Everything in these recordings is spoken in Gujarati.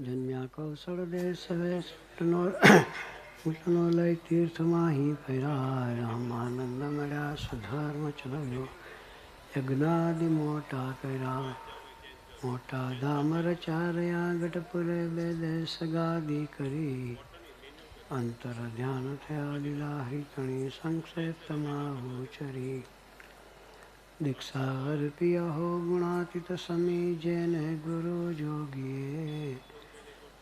જન્મ્યા કૌશળ દેશ વેષ્ટનો લઈ તીર્થમાં હી ફર્યા રામ આનંદ મળ્યા સુધર્મ ચલવ્યો યજ્ઞાદિ મોટા કર્યા મોટા ધામ રચાર્યા ગઢપુરે બે દેશ ગાદી કરી અંતર ધ્યાન થયા લીલા હરિતણી સંક્ષેપ્તમાં ઉચરી દીક્ષા અર્પી અહો ગુણાતીત સમી જેને ગુરુ જોગીએ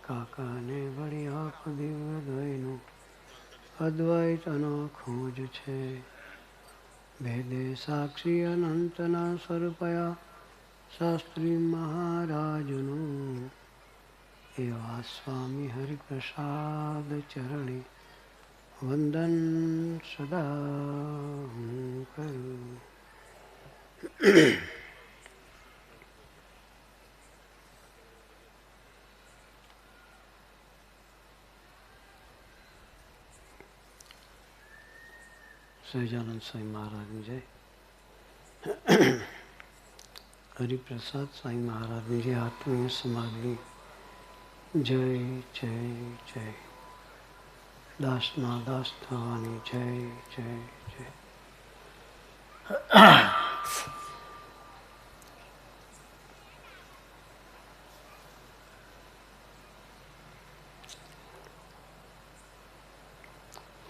કાકાને વળી આપ દિવ્ય દ્વયનું અદ્વૈત અનોખું જ છે ભેદે સાક્ષી અનંતના સ્વરૂપયા શાસ્ત્રી મહારાજનું એવા સ્વામી હરિપ્રસાદ ચરણી વંદન સદા હું કરું. સહજાનંદ સ્વામી મહારાજની જય. હરિપ્રસાદ સ્વામી મહારાજની જય. આત્મીય સમાજની જય જય જય. દાસના દાસ થવાની જય જય જય.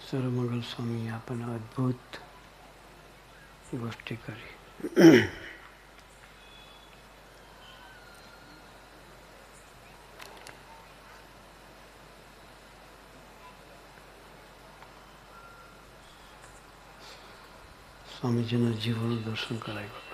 સર્વમંગલ સ્વામી આપણને અદ્ભુત ગોષ્ઠી કરી. સ્વામીજીના જીવનનું દર્શન કરાવ્યું.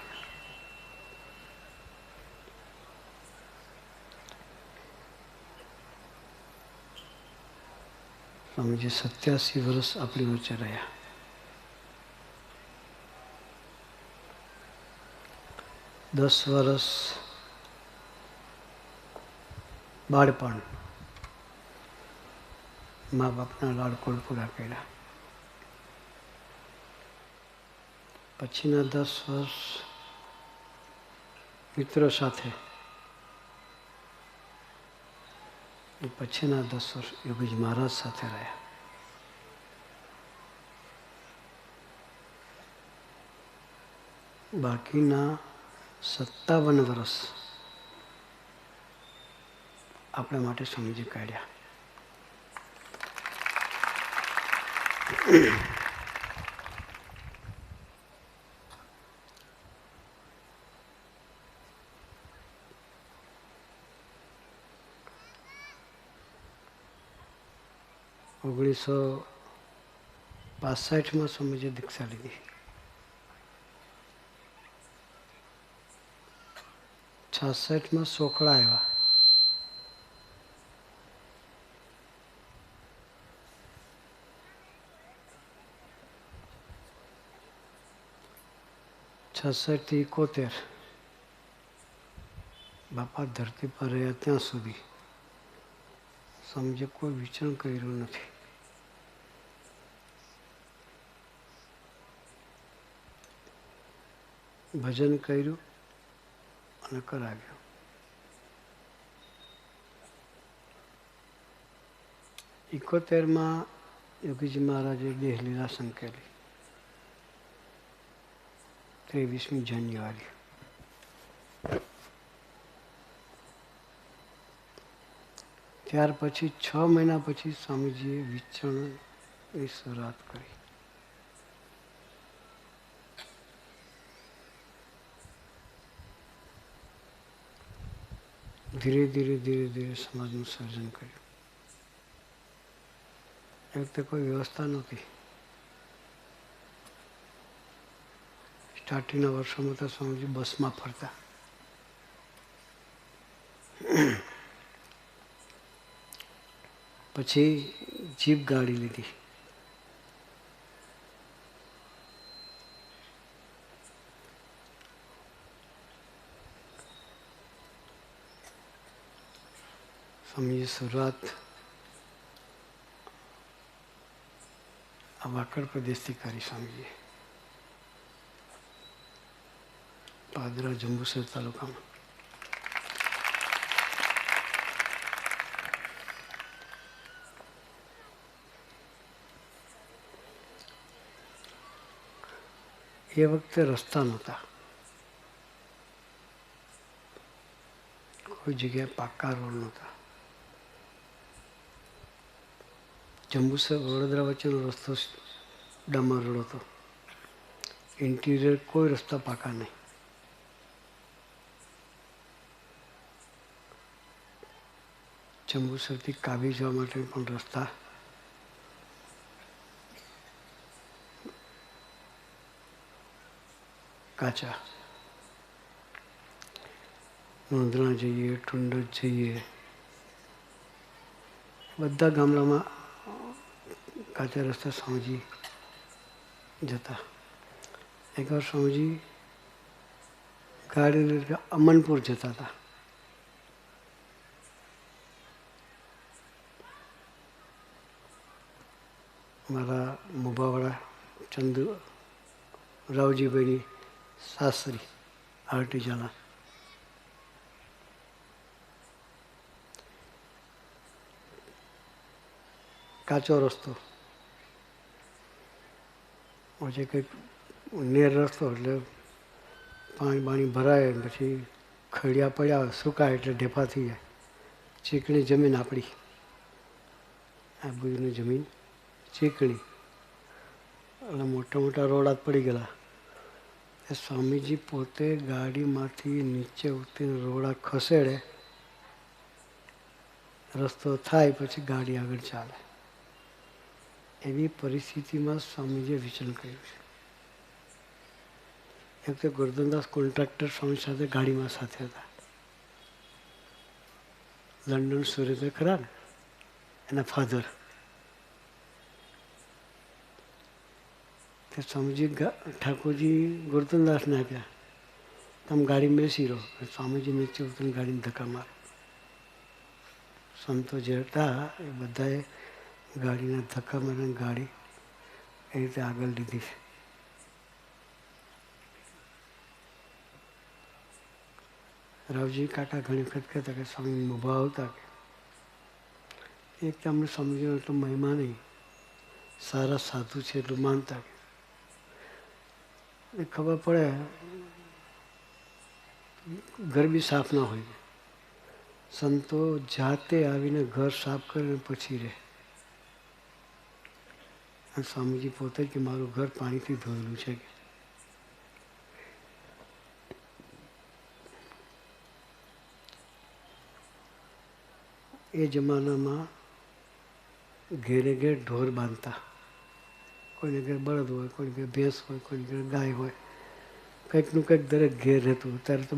સ્વામીજી 87 વર્ષ આપણી વચ્ચે રહ્યા. દસ વર્ષ બાળપણ મા બાપના લાડકોડ પૂરા કર્યા. પછીના 10 વર્ષ મિત્રો સાથે, પછીના 10 વર્ષ યોગીજી મહારાજ સાથે રહ્યા. બાકીના 57 વર્ષ આપણા માટે સ્વામીજી કાઢ્યા. ઓગણીસો 65 સ્વામીજી દીક્ષા લીધી. 66 સોખડા આવ્યા. થી 71 બાપા ધરતી પર રહ્યા ત્યાં સુધી સ્વામીજી કોઈ વિચરણ કર્યું નથી. ભજન કર્યું અને કરાવ્યું. એકોતેરમાં યોગીજી મહારાજે દેહ લીલા સંકેલી 23મી જાન્યુઆરી. ત્યાર પછી 6 મહિના પછી સ્વામીજીએ વિચરણની શરૂઆત કરી. ધીરે ધીરે ધીરે ધીરે સમાજનું સર્જન કર્યું. એ વખતે કોઈ વ્યવસ્થા નહોતી. સ્ટાર્ટિંગના વર્ષોમાં તો સ્વામીજી બસમાં ફરતા. પછી જીપ ગાડી લીધી. સ્વામીજી શરૂઆત આ વાકડ પ્રદેશથી કરી. સ્વામીજી પાદરા જંબુસર તાલુકામાં એ વખતે રસ્તા નહોતા, કોઈ જગ્યાએ પાક્કા રોડ નહોતા. જંબુસર વડોદરા વચ્ચેનો રસ્તો ડામર રોડ હતો. ઇન્ટિરિયર કોઈ રસ્તા પાકા નહીં. જંબુસરથી કાબી જવા માટે પણ રસ્તા કાચા. નોંધણા જઈએ, ટુંડજ જઈએ, બધા ગામડામાં કાચા રસ્તા સ્વામીજી જતા. એકવાર સ્વામીજી ગાડી અમનપુર જતા હતા. મારા મુભાવાળા ચંદુ રાવજીભાઈની સાસરી આર્ટિજાના. કાચો રસ્તો, પછી કંઈક નેર રસ્તો એટલે પાણી બાણી ભરાય, પછી ખડિયા પડ્યા સુકાય એટલે ઢેફા થઈ જાય. ચીકણી જમીન આપણી, આ બાજુની જમીન ચીકણી, એટલે મોટા મોટા રોડા પડી ગયેલા. એ સ્વામીજી પોતે ગાડીમાંથી નીચે ઉતરીને રોડા ખસેડે, રસ્તો થાય પછી ગાડી આગળ ચાલે. એવી પરિસ્થિતિમાં સ્વામીજીએ વિચન કર્યું છે. એક વખતે ગોરધનદાસ કોન્ટ્રાક્ટર સ્વામી સાથે ગાડીમાં સાથે હતા. લંડન સુરેન્દ્ર ખરા ને, એના ફાધર. તે સ્વામીજી ઠાકોરજી ગોરધનદાસને આપ્યા, તમે ગાડી બેસી રહો. સ્વામીજી નીચે ઉતરીને ગાડીને ધક્કા મારે. સંતો જે હતા એ બધાએ ગાડીને ધક્કા મારીને ગાડી એ રીતે આગળ લીધી છે. રાવજી કાકા ઘણી વખત કહેતા કે સ્વામી મુભા આવતા, એક તો અમને સ્વામીજીનો એટલો મહિમા નહીં, સારા સાધુ છે એટલું માનતા. એ ખબર પડે ઘર બી સાફ ના હોય, સંતો જાતે આવીને ઘર સાફ કરીને પછી રહે. અને સ્વામીજી પોતે કે મારું ઘર પાણીથી ધોયેલું છે. એ જમાનામાં ઘેરે ઘેર ઢોર બાંધતા. કોઈને ઘેર બળદ હોય, કોઈને ઘેર ભેંસ હોય, કોઈને ઘેર ગાય હોય, કંઈકનું કંઈક દરેક ઘેર રહેતું. અત્યારે તો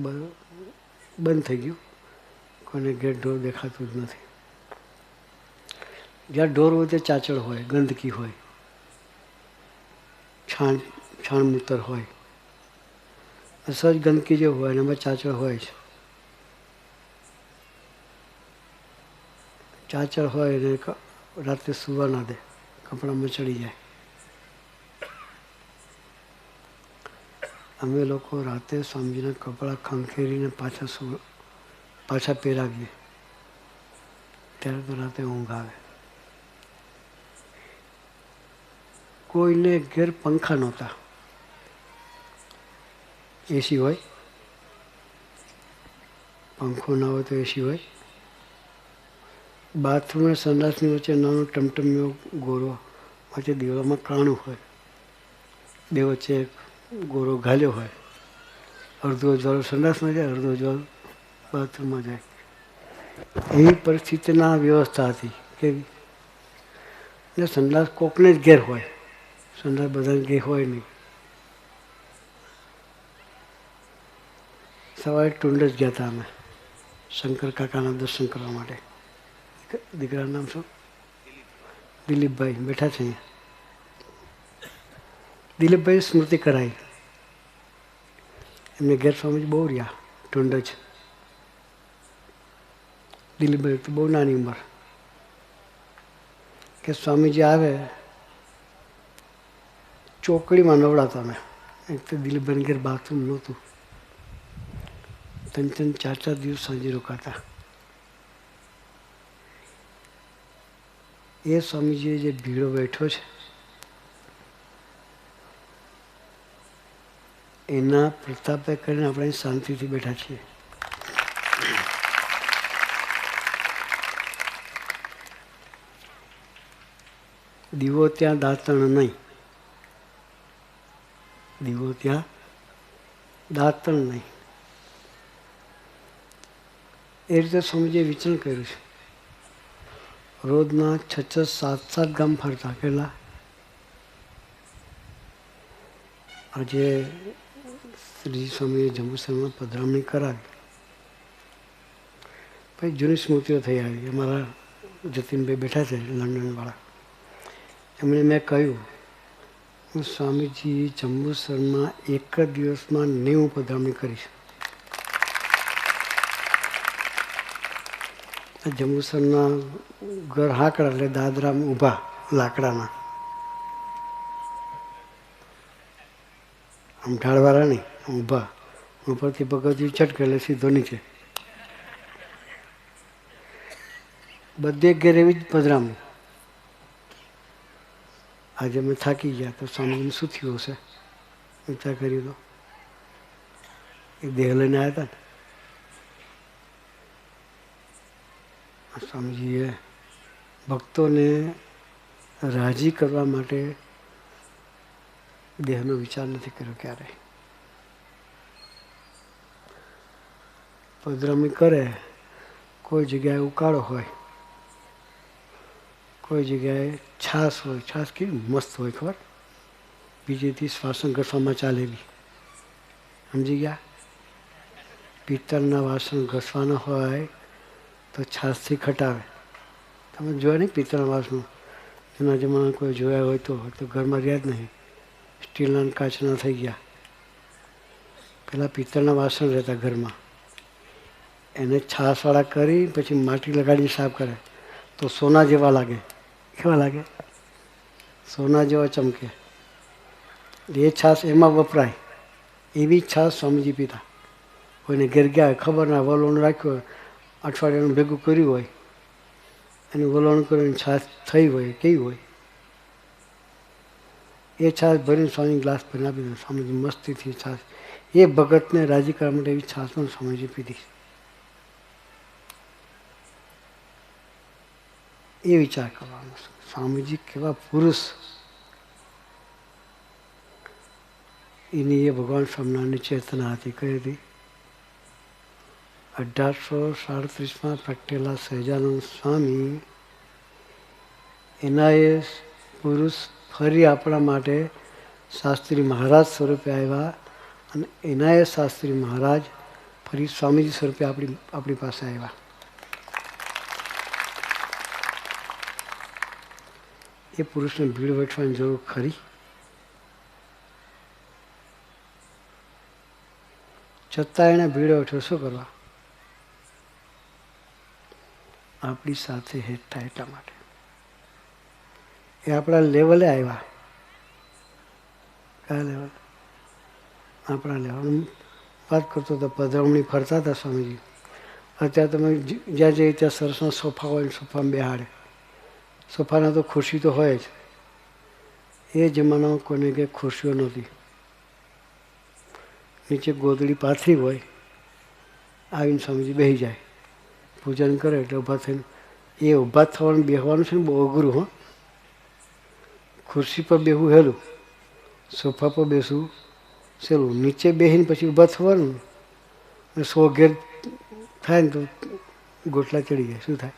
બંધ થઈ ગયું, કોઈને ઘેર ઢોર દેખાતું જ નથી. જ્યાં ઢોર હોય ત્યાં ચાચડ હોય, ગંદકી હોય, છાણ મૂતર હોય, સહજ ગંદકી જે હોય એમાં ચાચડ હોય છે. ચાચડ હોય એને રાત્રે સુવા ના દે, કપડામાં ચડી જાય. અમે લોકો રાતે સ્વામીજીના કપડાં ખંખેરીને પાછા પહેરાવીએ, ત્યારે તો રાતે ઊંઘ આવે. કોઈને ઘેર પંખા નહોતા. એસી હોય, પંખો ના હોય તો એસી હોય. બાથરૂમ અને સંડાસની વચ્ચે નાનો ટમટમ્યો ગોરો, વચ્ચે દીવાલમાં કાણું હોય, બે વચ્ચે ગોરો ઘાલ્યો હોય. અડધો અજવાળો સંડાસમાં જાય, અડધો અજવાળો બાથરૂમમાં જાય. એવી પરિસ્થિતિના વ્યવસ્થા હતી કેવી. એટલે સંડાસ કોકને જ ઘેર હોય, સંડાસ બધાને ઘેર હોય નહીં. સવારે ટુંડજ ગયા હતા અમે શંકર કાકાના દર્શન કરવા માટે. દીકરાનું નામ શું? દિલીપભાઈ બેઠા છે અહીંયા. દિલીપભાઈ સ્મૃતિ કરાવી. એમને ઘેર સ્વામીજી બહુ રહ્યા ટુંડજ. દિલીપભાઈ તો બહુ નાની ઉંમર. કે સ્વામીજી આવે ચોકડીમાં નવડાતા અમે. એક તો દિલીપભાઈ ઘેર બાથરૂમ નહોતું. 3-3, 4-4 દિવસ સાંજે રોકાતા. એ સ્વામીજીએ જે ભીડો બેઠો છે એના પ્રતાપે કરીને આપણે શાંતિથી બેઠા છીએ. દીવો ત્યાં દાંતણ નહીં. દીવો ત્યાં દાંતણ નહીં. એ રીતે સ્વામીજીએ વિચરણ કર્યું છે. રોજના 6-7 ગામ ફરતા. કેટલા? આજે શ્રી સ્વામીએ જંબુસરમાં પધરામણી કરાવી. પછી જૂની સ્મૃતિઓ થઈ આવી. અમારા જતીનભાઈ બેઠા છે લંડનવાળા. એમણે મેં કહ્યું, હું સ્વામીજી જંબુસરમાં એક જ દિવસમાં 90 પધરામણી કરીશ. જંબુસરના ઘર હાંકડા એટલે દાદરા ઊભા લાકડાના, આમ ઢાળવાળા નહીં, ઊભા. ઉપરથી પગથિયું ચટકે એટલે સીધો નીચે. બધે ઘેર એવી જ પધરામણી. આજે અમે થાકી ગયા તો સ્વામીજીને શું થયું હશે વિચાર કર્યું તો. એ દેહ લઈને આવ્યા હતા ને. સ્વામીજીએ ભક્તોને રાજી કરવા માટે દેહનો વિચાર નથી કર્યો ક્યારેય. પધરામણી કરે, કોઈ જગ્યાએ ઉકાળો હોય, કોઈ જગ્યાએ છાશ હોય. છાશ કેવી મસ્ત હોય ખબર, બીજેથી વાસણ ઘસવામાં ચાલેલી. સમજી ગયા? પિત્તળના વાસણ ઘસવાના હોય તો છાશથી ખટાવે. તમે જોયા નહીં પિત્તળના વાસણ? એના જમાના કોઈ જોયા હોય તો ઘરમાં રહ્યા જ નહીં. સ્ટીલના કાચના થઈ ગયા. પહેલાં પિત્તળના વાસણ રહેતા ઘરમાં. એને છાશવાળા કરી પછી માટી લગાડીને સાફ કરે તો સોના જેવા લાગે. કેવા લાગે? સોના જેવા ચમકે. એ છાશ એમાં વપરાય. એવી છાશ સ્વામીજી પીતા. કોઈને ઘેર ગયા ખબર ના, વલોણ રાખ્યું હોય, અઠવાડિયાનું ભેગું કર્યું હોય, એનું વલોણ કરીને છાશ થઈ હોય, કેવી હોય? એ છાશ ભરીને સ્વામી ગ્લાસ ભરીને આપી દે. સ્વામીજી મસ્તીથી છાશ, એ ભગતને રાજી કરવા માટે એવી છાશ પણ સ્વામીજી પીધી. એ વિચાર કરવાનો. સ્વામીજી કેવા પુરુષ. એની એ ભગવાન સ્વામિનારાયણની ચેતના હતી. કઈ હતી? 1837માં પ્રગટેલા સહજાનંદ સ્વામી, એના એ પુરુષ ફરી આપણા માટે શાસ્ત્રી મહારાજ સ્વરૂપે આવ્યા. અને એના એ શાસ્ત્રી મહારાજ ફરી સ્વામીજી સ્વરૂપે આપણી પાસે આવ્યા. એ પુરુષને ભીડ વેઠવાની જરૂર ખરી? છતાં એણે ભીડ વેઠો શું કરવા? આપણી સાથે હેઠ થાય એટલા માટે. એ આપણા લેવલે આવ્યા. કયા લેવલ? આપણા લેવલ. વાત કરતો હતો, પધરામણી ફરતા હતા સ્વામીજી. અત્યારે તમે જ્યાં જઈએ ત્યાં સરસના સોફા હોય, સોફામાં બેહાડે. સોફાના તો ખુરશી તો હોય જ. એ જમાનામાં કોઈને કંઈ ખુરશીઓ નહોતી. નીચે ગોદડી પાથરી હોય, આવીને સ્વામીજી બેસી જાય, પૂજન કરે એટલે ઊભા થઈને. એ ઊભા થવાનું બેસવાનું છે ને બહુ અઘરું. હો, ખુરશી પર બેસવું હેલું, સોફા પર બેસવું સહેલું. નીચે બેસીને પછી ઊભા થવાનું. અને 100 ઘેર થાય ને તો ગોટલા ચડી જાય. શું થાય?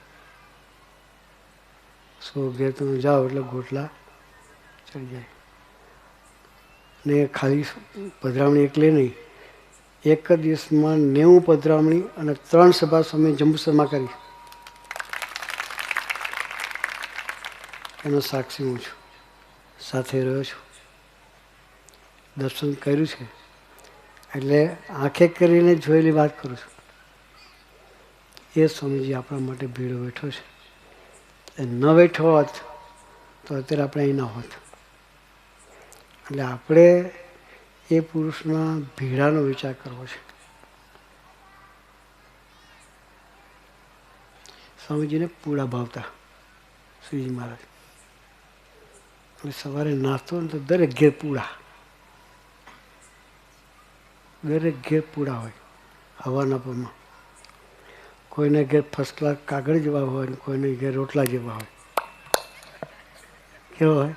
100 ઘેર તમે જાઓ એટલે ગોટલા ચડી જાય. ને ખાલી પધરામણી એકલી નહીં, એક જ દિવસમાં 90 પધરામણી અને 3 સભા સ્વામી જંબુસરમાં કરી. એનો સાક્ષી હું છું, સાથે રહ્યો છું, દર્શન કર્યું છે. એટલે આંખે કરીને જોયેલી વાત કરું છું. એ સ્વામીજી આપણા માટે ભીડો બેઠો છે. એ ન બેઠો હોત તો અત્યારે આપણે અહીં ન હોત. એટલે આપણે એ પુરુષના ભીડાનો વિચાર કરવો છે. સ્વામીજીને પૂડા ભાવતા શ્રીજી મહારાજ. એટલે સવારે નાસ્તો ને તો દરેક ઘેર પૂડા. દરેક ઘેર પૂડા હોય હવાના પરમાં. કોઈને ઘેર ફર્સ્ટ ક્લાસ કાગળ જેવા હોય ને કોઈને ઘેર રોટલા જેવા હોય. કેવો હોય?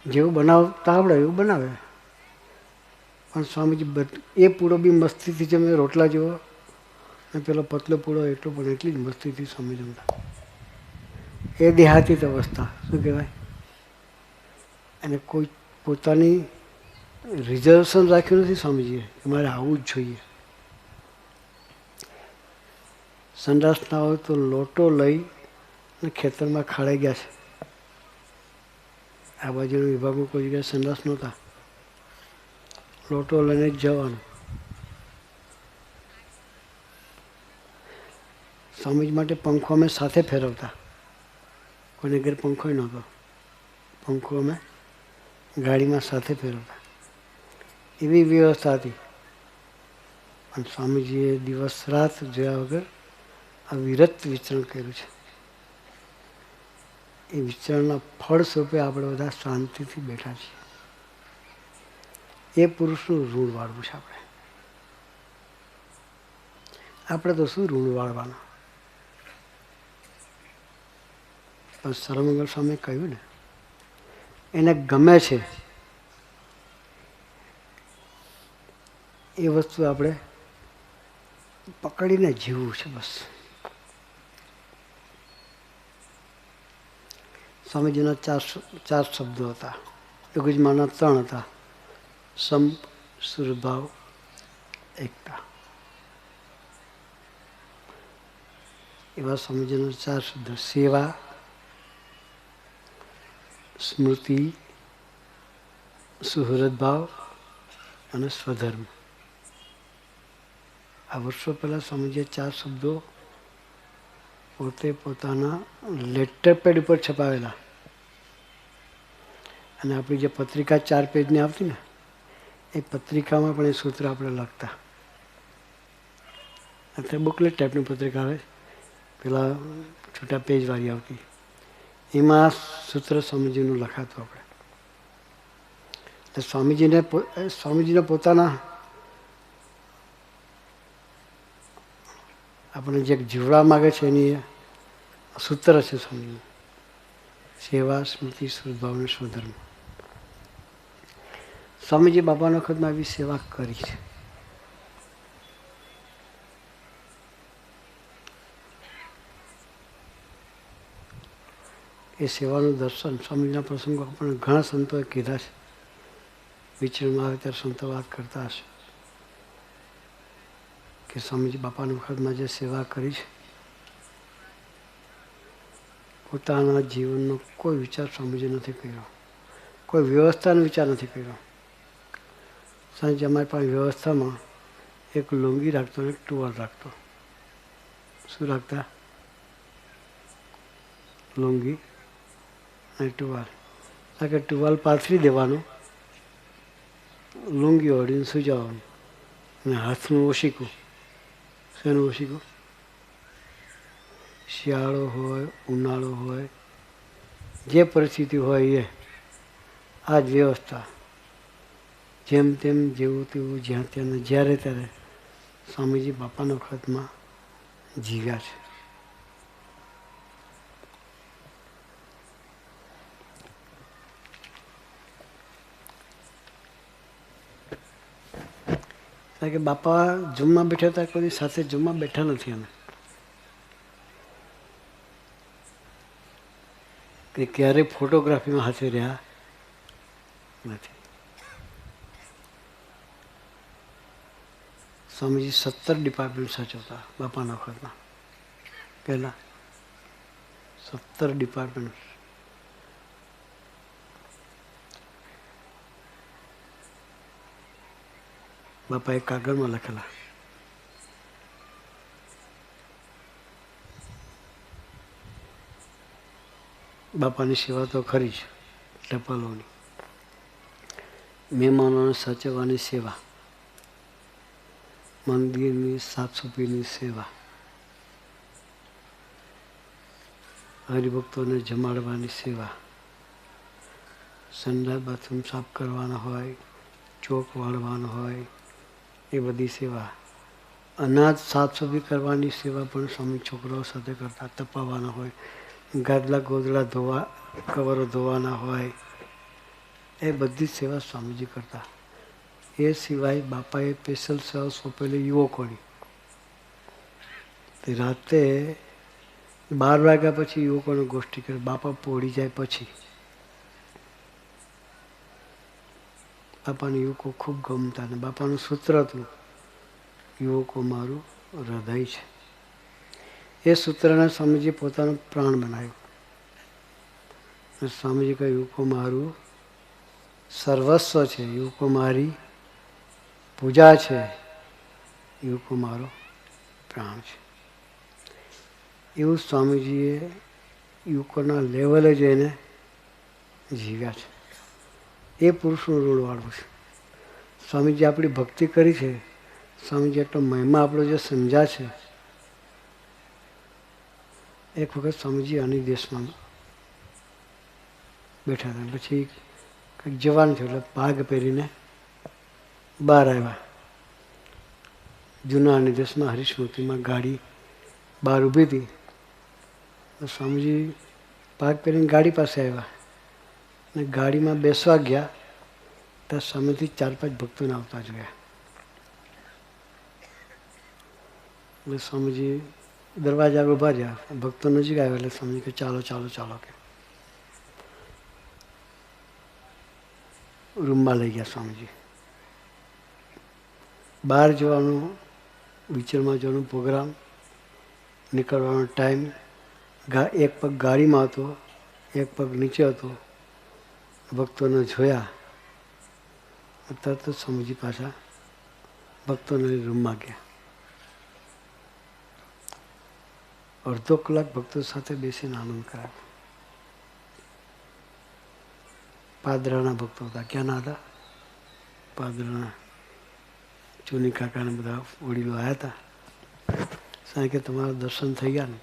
જેવું બનાવતા આવડે એવું બનાવે. પણ સ્વામીજી એ પૂડો બી મસ્તીથી જમે રોટલા જેવો, અને પેલો પતલો પૂડો એટલો પણ એટલી જ મસ્તીથી સ્વામી જમતા. એ દેહાતી અવસ્થા શું કહેવાય? અને કોઈ પોતાની રિઝર્વેશન રાખ્યું નથી સ્વામીજીએ કે મારે આવવું જ જોઈએ. સંડાસ ના હોય તો લોટો લઈ અને ખેતરમાં ખાડાઈ ગયા છે. આ બાજુના વિભાગમાં કોઈ જગ્યાએ સંડાસ નહોતા. લોટો લઈને જ જવાનું. સ્વામીજી માટે પંખો અમે સાથે ફેરવતા. કોઈને ઘેર પંખો નહોતો. પંખો અમે ગાડીમાં સાથે ફેરવતા. એવી વ્યવસ્થા હતી. અને સ્વામીજીએ દિવસ રાત જોયા વગર આ વિરત વિચરણ કર્યું છે. એ વિચરણના ફળ સ્વરૂપે આપણે બધા શાંતિથી બેઠા છીએ. એ પુરુષનું ઋણ વાળવું છે આપણે. આપણે તો શું ઋણ વાળવાના? પણ સર્વમંગલ સ્વામીએ કહ્યું ને, એને ગમે છે એ વસ્તુ આપણે પકડીને જીવવું છે બસ. સ્વામીજીના ચાર શબ્દો હતા. યોગીજમાના 3 હતા. સંપ, સુરભાવ, એકતા. એવા સ્વામીજીના 4 શબ્દો: સેવા, સ્મૃતિ, સુહૃદભાવ અને સ્વધર્મ. આ વર્ષો પહેલાં સ્વામીજીએ 4 શબ્દો પોતે પોતાના લેટર પેડ ઉપર છપાવેલા. અને આપણી જે પત્રિકા 4 પેજની આવતી ને, એ પત્રિકામાં પણ એ સૂત્ર આપણે લખતા. અત્યારે બુકલેટ ટાઈપની પત્રિકા આવે, પેલા છોટા પેજવાળી આવતી, એમાં સૂત્ર સ્વામીજીનું લખાતું આપણે. સ્વામીજીને પોતાના આપણે જે જીવવા માગે છે એની સૂત્ર છે સ્વામીજી: સેવા, સ્મૃતિ, સદભાવ અને સ્વધર્મ. સ્વામીજી બાપાના વખતમાં આવી સેવા કરી છે. એ સેવાનું દર્શન સ્વામીજીના પ્રસંગો આપણને ઘણા સંતોએ કીધા છે. વિચરણમાં આવે ત્યારે સંતો વાત કરતા હશે કે સ્વામીજી બાપાના વખતમાં જે સેવા કરી છે, પોતાના જીવનનો કોઈ વિચાર સ્વામીજી નથી કર્યો, કોઈ વ્યવસ્થાનો વિચાર નથી કર્યો. સ્વામીજી અમારી પાસે વ્યવસ્થામાં એક લુંગી રાખતો અને એક ટુવાલ રાખતો. શું રાખતા? લુંગી અને ટુવાલ. કારણ કે ટુવાલ પાથરી દેવાનું, લુંગી ઓઢીને સુઈ જવાનું, અને હાથનું ઓશીકું. શેનું ઓશીકું? શિયાળો હોય, ઉનાળો હોય, જે પરિસ્થિતિ હોય એ આ જ વ્યવસ્થા. જેમ તેમ, જેવું તેવું, જ્યાં ત્યાં, જ્યારે ત્યારે સ્વામીજી બાપાના વખતમાં જીવ્યા છે. કારણ કે બાપા જમવા બેઠા હતા, કોઈ સાથે જમવા બેઠા નથી અમે. કે ક્યારેય ફોટોગ્રાફીમાં હાથે રહ્યા નથી. સ્વામીજી 17 ડિપાર્ટમેન્ટ સાચવતા બાપાના વખતમાં. પહેલાં 17 ડિપાર્ટમેન્ટ. બાપાએ કાગળમાં લખેલા. બાપાની સેવા તો ખરી જ, ટપાલોની. મહેમાનોને સાચવવાની સેવા, મંદિરની સાફસફાઈની સેવા, હરિભક્તોને જમાડવાની સેવા, સંડાસ બાથરૂમ સાફ કરવાના હોય, ચોક વાળવાનો હોય, એ બધી સેવા. અનાજ સાફ સફાઈ કરવાની સેવા પણ સ્વામી છોકરાઓ સાથે કરતા. તપાવવાના હોય, ગાદલા ગોદડા ધોવા, કવરો ધોવાના હોય, એ બધી સેવા સ્વામીજી કરતા. એ સિવાય બાપાએ સ્પેશિયલ સેવા સોંપેલી યુવકોની. રાતે 12 વાગ્યા પછી યુવકોને ગોષ્ઠી કરે. બાપા પોળી જાય પછી. બાપાને યુવકો ખૂબ ગમતા. અને બાપાનું સૂત્ર હતું, યુવકો મારું હૃદય છે. એ સૂત્રને સ્વામીજી પોતાનું પ્રાણ બનાવ્યું. સ્વામીજી કહે યુવકો મારું સર્વસ્વ છે, યુવકો મારી પૂજા છે, યુવકો મારો પ્રાણ છે. એવું સ્વામીજીએ યુવકોના લેવલે જઈને જીવ્યા છે. એ પુરુષનું ઋણવાળું છે. સ્વામીજી આપણી ભક્તિ કરી છે, સ્વામીજી એટલો મહિમા આપણો જે સમજ્યા છે. એક વખત સ્વામીજી અની દેશમાં બેઠા હતા. પછી કંઈક જવાનું થયું એટલે પાઘ પહેરીને બહાર આવ્યા. જૂના અની દેશમાં હરિસ્મૃતિમાં ગાડી બહાર ઊભી હતી. તો સ્વામીજી પાઘ પહેરીને ગાડી પાસે આવ્યા અને ગાડીમાં બેસવા ગયા ત્યાં સામેથી 4-5 ભક્તોને આવતા જોયા. એટલે સ્વામીજી દરવાજા આગળ ઊભા રહ્યા. ભક્તો નજીક આવ્યા એટલે સ્વામીજી કે ચાલો ચાલો ચાલો કે રૂમમાં લઈ ગયા. સ્વામીજી બહાર જવાનું, વિચારમાં જવાનું પ્રોગ્રામ, નીકળવાનો ટાઈમ. એક પગ ગાડીમાં હતો, એક પગ નીચે હતો. ભક્તોને જોયા તરત જ સ્વામીજી પાછા ભક્તોને રૂમમાં ગયા. અડધો કલાક ભક્તો સાથે બેસીને આનંદ કરાવ્યો. પાદરાના ભક્તો હતા. ક્યાંના હતા? પાદરાના. ચુની કાકાને બધા વડીલો આવ્યા હતા. સાંઈ કે તમારા દર્શન થઈ ગયા ને.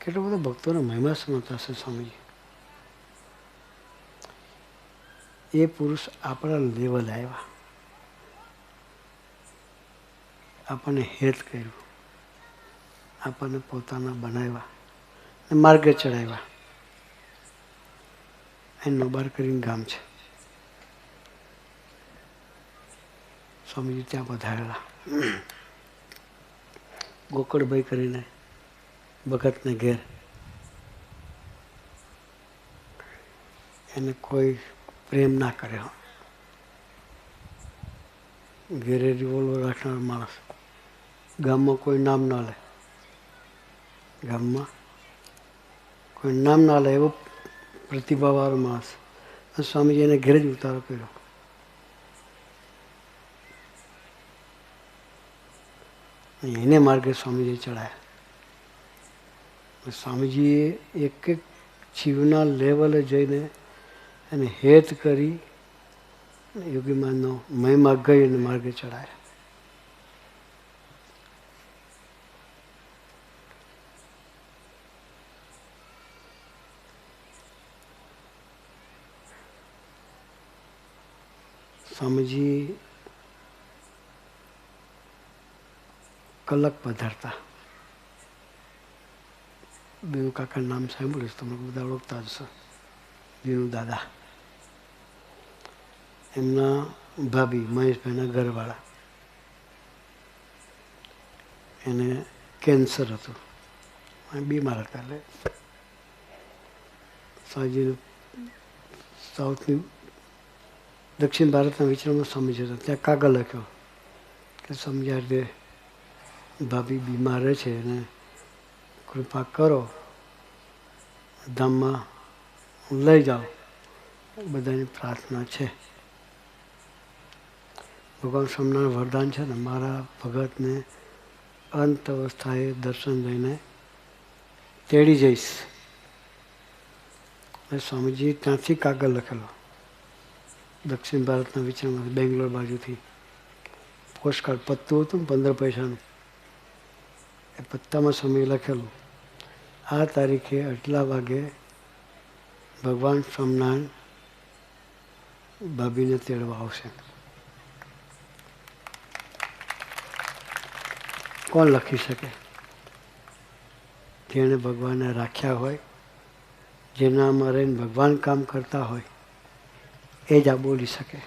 કેટલો બધો ભક્તોને મહિમા સમજતા હશે સ્વામીજી. એ પુરુષ આપણા લેવલે આવ્યા, આપણને હેત કર્યું, આપણને પોતાના બનાવ્યા અને માર્ગે ચડાવ્યા. એ નોબાર કરીને ગામ છે. સ્વામીજી ત્યાં પધારેલા. ગોકળભાઈ કરીને ભગતને ઘેર. એને કોઈ પ્રેમ ના કરે. ઘેરે રિવોલ્વર રાખનાર માણસ. ગામમાં કોઈ નામ ના લે. ગામમાં કોઈ નામ ના લે એવો પ્રતિભાવાળો માણસ. સ્વામીજી એને ઘેરે જ ઉતારો કર્યો. એને માર્ગે સ્વામીજી ચડાયા. સ્વામીજીએ એક એક જીવના લેવલે જઈને એને હેત કરી યોગીમાનનો મહિમા ગઈ અને માર્ગે ચડાયા. સ્વામીજી કલક પધારતા. બેઉ કાકાનું નામ સાંભળ્યું, તમે બધા ઓળખતા હશો. બેઉ દાદા. એમના ભાભી મહેશભાઈના ઘરવાળા, એને કેન્સર હતું, બીમાર હતા. એટલે સ્વામીજી સાઉથની દક્ષિણ ભારતના વિચારમાં સ્વામીજી હતા. ત્યાં કાગળ લખ્યો કે સ્વામીજી આ રીતે ભાભી બીમાર છે અને કૃપા કરો, ધામમાં લઈ જાઓ, બધાની પ્રાર્થના છે. ભગવાન સ્વામિનારાયણ વરદાન છે ને, મારા ભગતને અંત અવસ્થાએ દર્શન લઈને તેડી જઈશ. સ્વામીજી ત્યાંથી કાગળ લખેલો દક્ષિણ ભારતના વિચારમાં, બેંગ્લોર બાજુથી. પોસ્ટકાર્ડ પત્તું હતું ને 15 પૈસાનું, એ પત્તામાં સ્વામી લખેલું આ તારીખે આટલા વાગે ભગવાન સ્વામિનારાયણ ભાભીને તેડવા આવશે. કોણ લખી શકે? જેણે ભગવાનને રાખ્યા હોય, જેનામાં રહીને ભગવાન કામ કરતા હોય, એ જ આ બોલી શકે.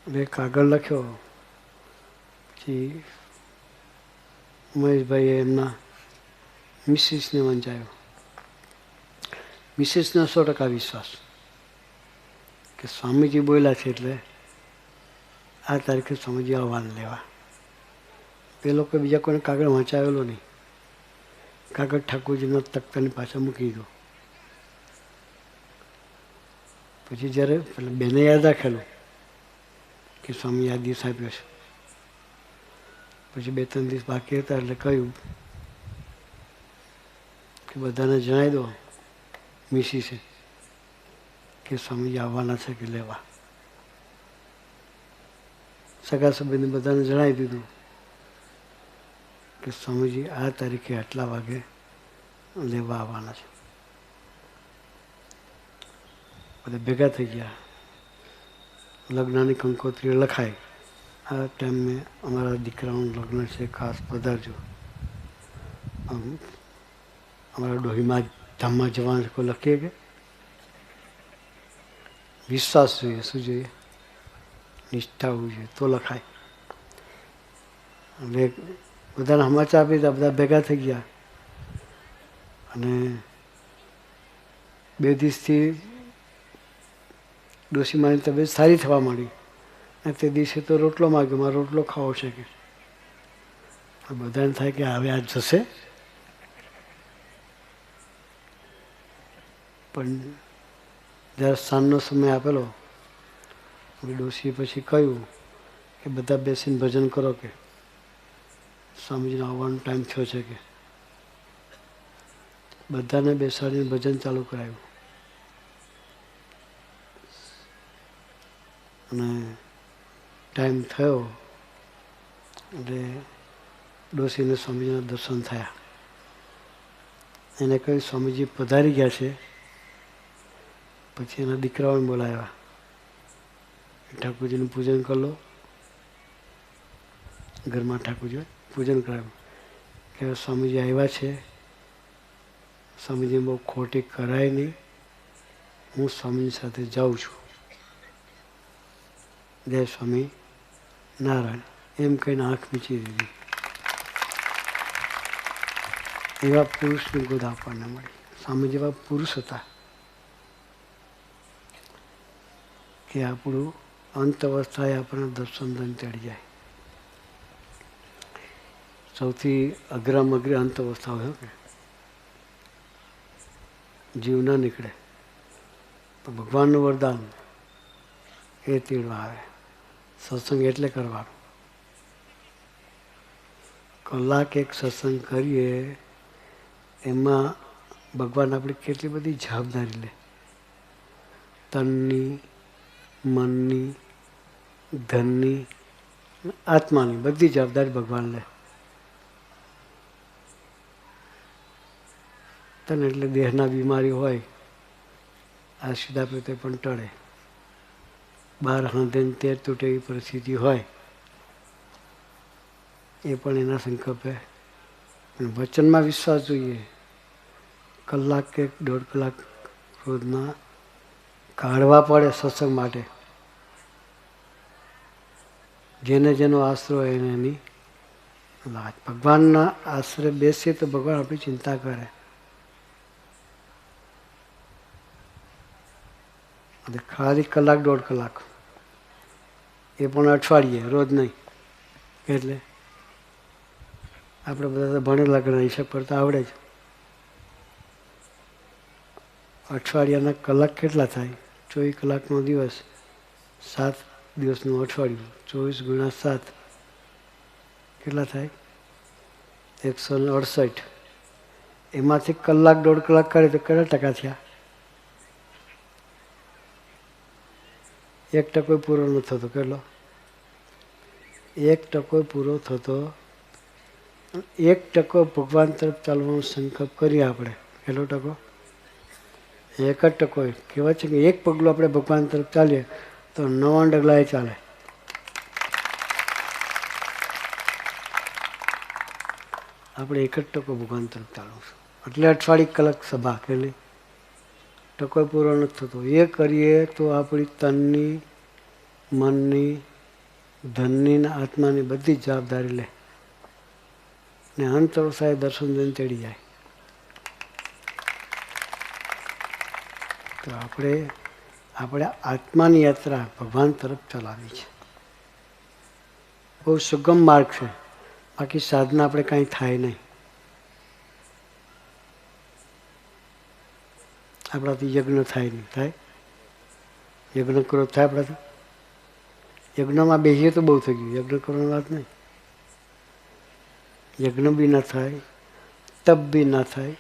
મેં કાગળ લખ્યો, પછી મહેશભાઈએ એમના મિસિસને વંચાયો. મિસિસનો 100% વિશ્વાસ કે સ્વામીજી બોલ્યા છે એટલે આ તારીખે સ્વામીજી આવવાને લેવા. એ લોકો બીજા કોઈને કાગળ વંચાવેલો નહીં. કાગળ ઠાકોરજીના તખ્તાની પાછળ મૂકી દીધો. પછી જ્યારે બેને યાદ રાખેલું કે સ્વામી આ દિવસ આપ્યો છે, પછી 2-3 દિવસ બાકી હતા એટલે કહ્યું કે બધાને જણાવી દો મિસિસે કે સ્વામીજી આવવાના છે કે લેવા. સગા સંબંધી બધાને જણાવી દીધું કે સ્વામીજી આ તારીખે આટલા વાગે લેવા આવવાના છે. બધા ભેગા થઈ ગયા. લગ્નની કંકોત્રી લખાઈ. આ ટાઈમે અમારા દીકરાનું લગ્ન છે, ખાસ પધારજો. અમારા ડોહીમાં ધામમાં જવાનું છે, કોઈ લખીએ કે? વિશ્વાસ જોઈએ. શું જોઈએ? નિષ્ઠા હોવી જોઈએ તો લખાય. અને બધાને સમાચાર આપી દીધા. બધા ભેગા થઈ ગયા. અને 2 દિવસથી ડોશીમાની તબિયત સારી થવા માંડી. અને તે દિવસે તો રોટલો માગ્યો, મારો રોટલો ખાવો છે કે. બધાને થાય કે હવે આજ જશે. પણ જ્યારે સાંજનો સમય આપેલો, ડોશીએ પછી કહ્યું કે બધા બેસીને ભજન કરો કે સ્વામીજીનો આવવાનો ટાઈમ થયો છે કે. બધાને બેસાડીને ભજન ચાલુ કરાવ્યું. અને ટાઈમ થયો એટલે ડોશીને સ્વામીજીના દર્શન થયા. એને કહ્યું સ્વામીજી પધારી ગયા છે. પછી એના દીકરાઓને બોલાવ્યા. ઠાકોરજીનું પૂજન કરી લો. ઘરમાં ઠાકોરજી પૂજન કરાવ્યું કે સ્વામીજી આવ્યા છે, સ્વામીજી બહુ ખોટી કરાય નહીં, હું સ્વામીજી સાથે જાઉં છું. જય સ્વામી નારાયણ એમ કહીને આંખ મીચી દીધી. એવા પુરુષની ગોદ આપણને મળી. સ્વામી જેવા પુરુષ હતા કે આપણું અંત અવસ્થાએ આપણને દર્શન દઈને ચડી જાય. સૌથી અઘરામાં અઘરી અંત અવસ્થા હોય કે જીવ ન નીકળે તો ભગવાનનું વરદાન એ તીડવા આવે. સત્સંગ એટલે કરવાનો. કલાક એક સત્સંગ કરીએ એમાં ભગવાન આપણી કેટલી બધી જવાબદારી લે. તનની, મનની, ધનની, આત્માની બધી જવાબદારી ભગવાન લે. તને એટલે દેહના બીમારી હોય આ સીધા પીતે પણ ટળે. 12 હાંધે 13 તૂટે એવી પરિસ્થિતિ હોય એ પણ એના સંકલ્પે. વચનમાં વિશ્વાસ જોઈએ. કલાક કે 1.5 કલાક રોજના કાઢવા પડે સત્સંગ માટે. જેને જેનો આશરો હોય એને એની લાજ. ભગવાનના આશરે બેસીએ તો ભગવાન આપણી ચિંતા કરે. ખાલી કલાક 1.5 કલાક એ પણ અઠવાડિયે, રોજ નહીં. એટલે આપણે બધા તો ભણેલા ગણા હિસાબ કરતા આવડે જ. અઠવાડિયાના કલાક કેટલા થાય? 24 કલાકનો દિવસ, 7 દિવસનું અઠવાડિયું, 24 × 7 કેટલા થાય? 168. એમાંથી કલાક 1.5 કલાક કરે તો કેટલા ટકા થયા? 1% પૂરો ન થતો. કેટલો? 1% પૂરો થતો. 1% ભગવાન તરફ ચાલવાનો સંકલ્પ કરીએ આપણે. કેટલો ટકો? 1% કહેવાય છે કે 1 પગલું આપણે ભગવાન તરફ ચાલીએ તો 99 ડગલા એ ચાલે. આપણે એક જ ટકો ભગવાન તરફ ચાલવું એટલે અઠવાડિયે કલાક સભા કેટલી ટકો પૂરો નથી થતો. એ કરીએ તો આપણી તનની, મનની, ધનની ને આત્માની બધી જ જવાબદારી લે ને અંત અવસ્થાએ દર્શન દઈને તેડી જાય. તો આપણે આત્માની યાત્રા ભગવાન તરફ ચલાવી છે. બહુ સુગમ માર્ગ છે. બાકી સાધના આપણે કાંઈ થાય નહીં. આપણાથી યજ્ઞ થાય નહીં. થાય યજ્ઞ કરો થાય આપણાથી? યજ્ઞમાં બેસીએ તો બહુ થઈ ગયું. યજ્ઞ કરવાની વાત નહીં. યજ્ઞ બી ના થાય, તપ બી ના થાય.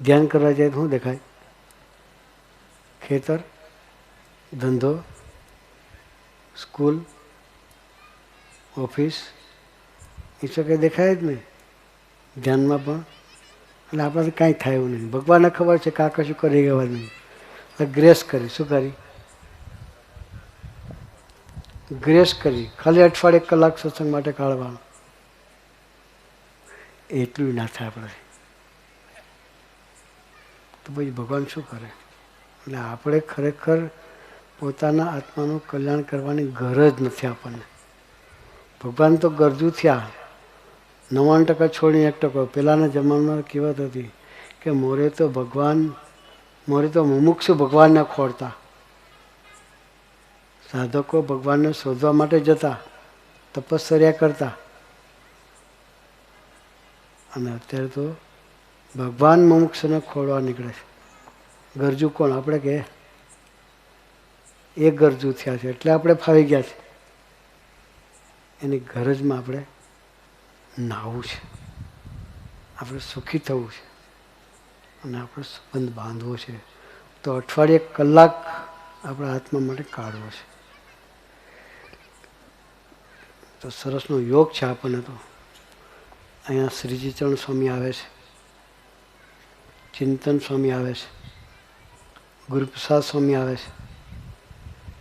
ધ્યાન કરવા જાય તો શું દેખાય? ખેતર, ધંધો, સ્કૂલ, ઓફિસ, એ તો કંઈ દેખાય જ નહીં ધ્યાનમાં પણ. એટલે આપણાથી કાંઈ થાય એવું નહીં. ભગવાનને ખબર છે કે આ કશું કરી ગવા નહીં. એટલે ગ્રેસ કરી. શું કરી? ગ્રેસ કરી. ખાલી અઠવાડિયે કલાક સત્સંગ માટે કાઢવાનું. એટલું ના થાય આપણે તો પછી ભગવાન શું કરે? એટલે આપણે ખરેખર પોતાના આત્માનું કલ્યાણ કરવાની ગરજ નથી આપણને. ભગવાન તો ગરજુ થયા. 99% છોડીને 1%. પહેલાંના જમાનામાં કહેવત હતી કે મોરે તો મુમુક્ષુ ભગવાનને ખોળતા. સાધકો ભગવાનને શોધવા માટે જતા, તપશ્ચર્યા કરતા. અને અત્યારે તો ભગવાન મુમુક્ષુને ખોળવા નીકળે છે. ગરજુ કોણ? આપણે કે એ ગરજુ થયા છે એટલે આપણે ફાવી ગયા છે. એની ગરજમાં આપણે નાહવું છે. આપણે સુખી થવું છે અને આપણે સંબંધ બાંધવો છે. તો અઠવાડિયે કલાક આપણા આત્મા માટે કાઢવો છે. તો સરસનો યોગ છે આપણને. તો અહીંયા શ્રીજી ચરણ સ્વામી આવે છે, ચિંતન સ્વામી આવે છે, ગુરુપ્રસાદ સ્વામી આવે છે.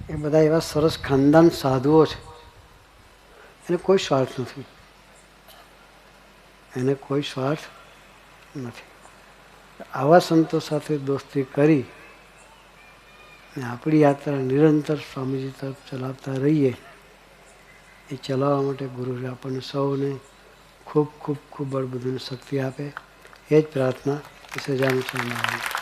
એ બધા એવા સરસ ખાનદાન સાધુઓ છે. એને કોઈ સ્વાર્થ નથી. એને કોઈ સ્વાર્થ નથી. આવા સંતો સાથે દોસ્તી કરી અને આપણી યાત્રા નિરંતર સ્વામીજી તરફ ચલાવતા રહીએ. એ ચલાવવા માટે ગુરુએ આપણને સૌને ખૂબ ખૂબ ખૂબ બળબુદ્ધિની શક્તિ આપે. એ જ પ્રાર્થના સજાનું સ્વામી.